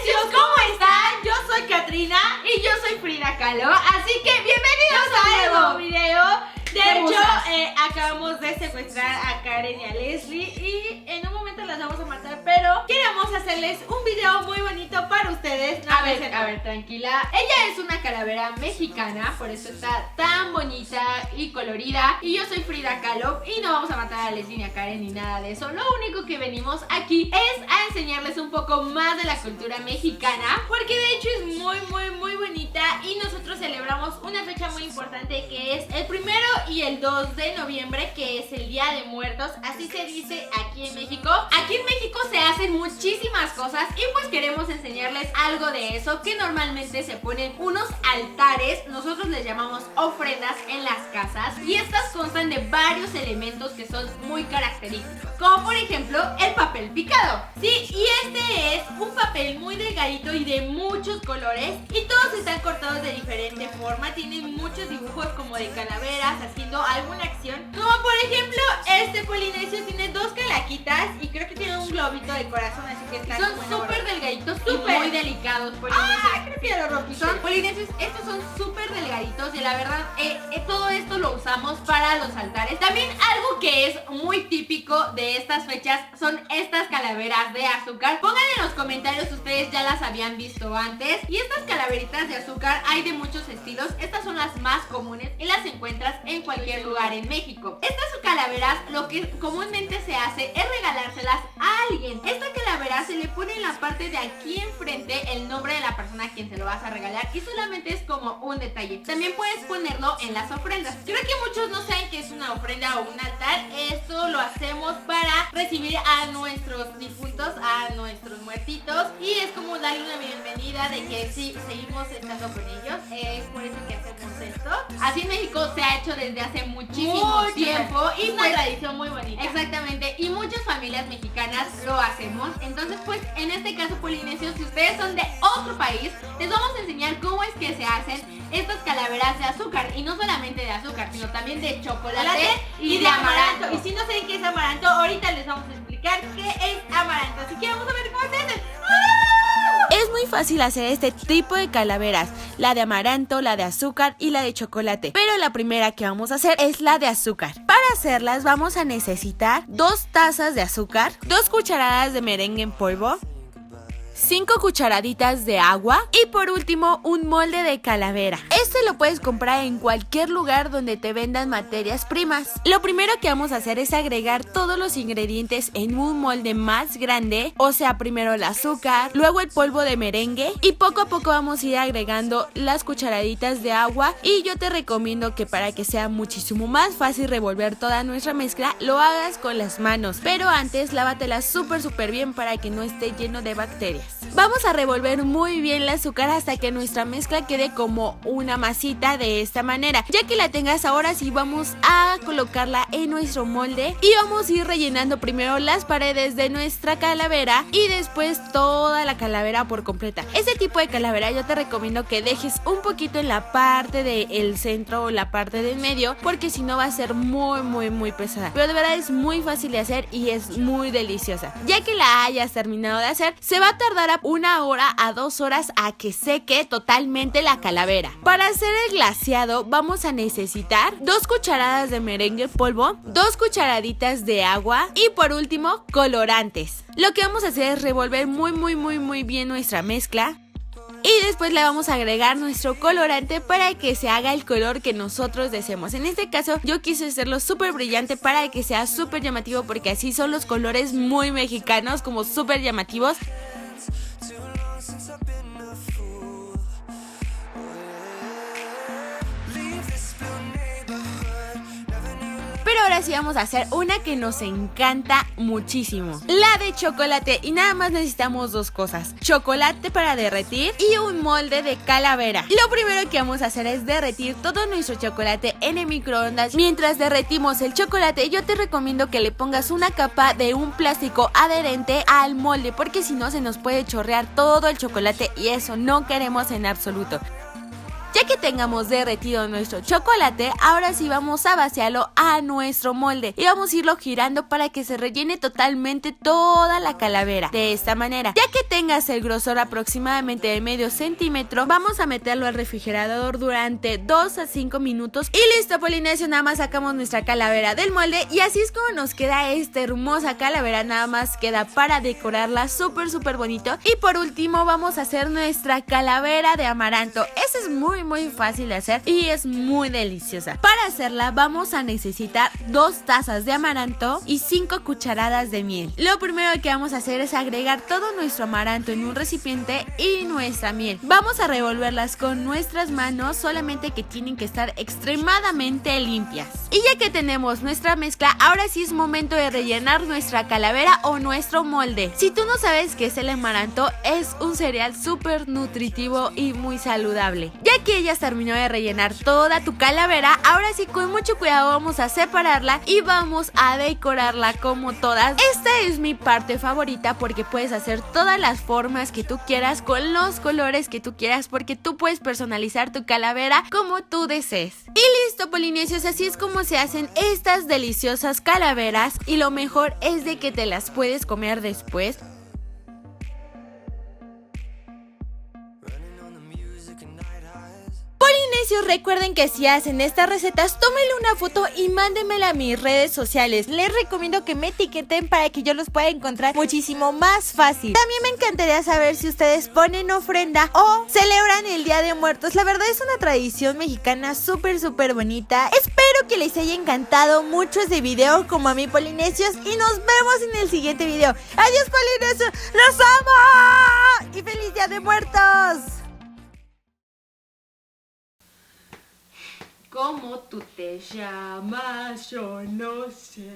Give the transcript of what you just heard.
muchachos, ¿cómo están? Yo soy Katrina y yo soy Frida Kahlo, así que bienvenidos a un nuevo video. De hecho, acabamos de secuestrar a Karen y a Leslie y en un momento las vamos a matar, pero queremos hacerles un video muy bonito para ustedes. A ver, tranquila. Ella es una calavera mexicana, por eso está tan bonita y colorida. Y yo soy Frida Kahlo y no vamos a matar a Leslie ni a Karen ni nada de eso. Lo único que venimos aquí es a enseñarles un poco más de la cultura mexicana, porque de hecho es muy bonita y nosotros celebramos una fecha muy importante que es el 1 y el 2 de noviembre, que es el Día de Muertos, así se dice aquí en México. Aquí en México se hacen muchísimas cosas y pues queremos enseñarles algo de eso, que normalmente se ponen unos altares, nosotros les llamamos ofrendas en las casas, y estas constan de varios elementos que son muy característicos, como por ejemplo el papel picado. Sí, y este es un papel muy delgadito y de muchos colores y todos están cortados de diferente forma, tienen muchos dibujos como de calaveras haciendo alguna acción, como por ejemplo este Polinesio tiene 2 calaquitas y creo que tiene un globito de corazón, así que está son súper delgaditos y muy delicados. Polinesios, creo que ya lo rompí. Son polinesios, estos son súper delgaditos y la verdad todo esto lo usamos para los altares. También algo que es muy típico de estas fechas son estas calaveras de azúcar. Pongan en los comentarios, ustedes ya las habían visto antes. Y estas calaveritas de azúcar hay de muchos estilos, estas son las más comunes y las encuentras en cualquier lugar en México. Estas calaveras, lo que comúnmente se hace es regalárselas a alguien. Esta calavera se le pone en la parte de aquí enfrente el nombre de la persona a quien se lo vas a regalar y solamente es como un detalle. También puedes ponerlo en las ofrendas. Creo que muchos no saben que es una ofrenda o un altar. Esto lo hacemos para recibir a nuestros difuntos, a nuestros muertitos, y es como darle una bienvenida de que sí, seguimos estando con ellos. Es por eso que hacemos esto. Así en México se ha hecho desde hace muchísimo tiempo y es una tradición muy bonita. Exactamente, y muchas familias mexicanas lo hacemos. Entonces pues en este caso, Polinesio, si ustedes son de otro país, les vamos a enseñar cómo es que se hacen estas calaveras de azúcar, y no solamente de azúcar, sino también de chocolate y de amaranto. Y si no saben qué es amaranto, ahorita les vamos a explicar qué es amaranto, así que vamos a ver cómo se hacen. Es muy fácil hacer este tipo de calaveras, la de amaranto, la de azúcar y la de chocolate, pero la primera que vamos a hacer es la de azúcar. Para hacerlas vamos a necesitar 2 tazas de azúcar, 2 cucharadas de merengue en polvo, 5 cucharaditas de agua y por último un molde de calavera. Este lo puedes comprar en cualquier lugar donde te vendan materias primas. Lo primero que vamos a hacer es agregar todos los ingredientes en un molde más grande, o sea, primero el azúcar, luego el polvo de merengue y poco a poco vamos a ir agregando las cucharaditas de agua, y yo te recomiendo que para que sea muchísimo más fácil revolver toda nuestra mezcla lo hagas con las manos, pero antes lávatela súper bien para que no esté lleno de bacterias. Vamos a revolver muy bien el azúcar hasta que nuestra mezcla quede como una masita de esta manera. Ya que la tengas, ahora sí vamos a colocarla en nuestro molde y vamos a ir rellenando primero las paredes de nuestra calavera y después toda la calavera por completa. Este tipo de calavera yo te recomiendo que dejes un poquito en la parte del centro o la parte del medio, porque si no va a ser muy pesada. Pero de verdad es muy fácil de hacer y es muy deliciosa. Ya que la hayas terminado de hacer, se va a tardar a 1 hora a 2 horas a que seque totalmente la calavera. Para hacer el glaseado vamos a necesitar 2 cucharadas de merengue en polvo, 2 cucharaditas de agua y por último colorantes. Lo que vamos a hacer es revolver muy bien nuestra mezcla. Y después le vamos a agregar nuestro colorante para que se haga el color que nosotros deseemos. En este caso yo quise hacerlo súper brillante para que sea súper llamativo, porque así son los colores muy mexicanos, como súper llamativos. Pero ahora sí vamos a hacer una que nos encanta muchísimo, la de chocolate, y nada más necesitamos 2 cosas: chocolate para derretir y un molde de calavera. Lo primero que vamos a hacer es derretir todo nuestro chocolate en el microondas. Mientras derretimos el chocolate, yo te recomiendo que le pongas una capa de un plástico adherente al molde, porque si no se nos puede chorrear todo el chocolate y eso no queremos en absoluto. Ya que tengamos derretido nuestro chocolate, ahora sí vamos a vaciarlo a nuestro molde y vamos a irlo girando para que se rellene totalmente toda la calavera. De esta manera, ya que tengas el grosor aproximadamente de medio centímetro, vamos a meterlo al refrigerador durante 2 a 5 minutos y listo, Polinesio, nada más sacamos nuestra calavera del molde y así es como nos queda esta hermosa calavera. Nada más queda para decorarla súper bonito. Y por último vamos a hacer nuestra calavera de amaranto. Esa es muy fácil de hacer y es muy deliciosa. Para hacerla vamos a necesitar 2 tazas de amaranto y 5 cucharadas de miel. Lo primero que vamos a hacer es agregar todo nuestro amaranto en un recipiente y nuestra miel. Vamos a revolverlas con nuestras manos, solamente que tienen que estar extremadamente limpias. Y ya que tenemos nuestra mezcla, ahora sí es momento de rellenar nuestra calavera o nuestro molde. Si tú no sabes qué es el amaranto, es un cereal súper nutritivo y muy saludable. Ya que ella terminó de rellenar toda tu calavera, ahora sí con mucho cuidado vamos a separarla y vamos a decorarla como todas. Esta es mi parte favorita porque puedes hacer todas las formas que tú quieras con los colores que tú quieras, porque tú puedes personalizar tu calavera como tú desees. Y listo, Polinesios, así es como se hacen estas deliciosas calaveras y lo mejor es de que te las puedes comer después. Polinesios, recuerden que si hacen estas recetas, tómenle una foto y mándenmela a mis redes sociales. Les recomiendo que me etiqueten para que yo los pueda encontrar muchísimo más fácil. También me encantaría saber si ustedes ponen ofrenda o celebran el Día de Muertos. La verdad es una tradición mexicana súper bonita. Espero que les haya encantado mucho este video como a mí, Polinesios, y nos vemos en el siguiente video. Adiós, Polinesios, los amo y feliz Día de Muertos. ¿Cómo tú te llamas? Yo no sé.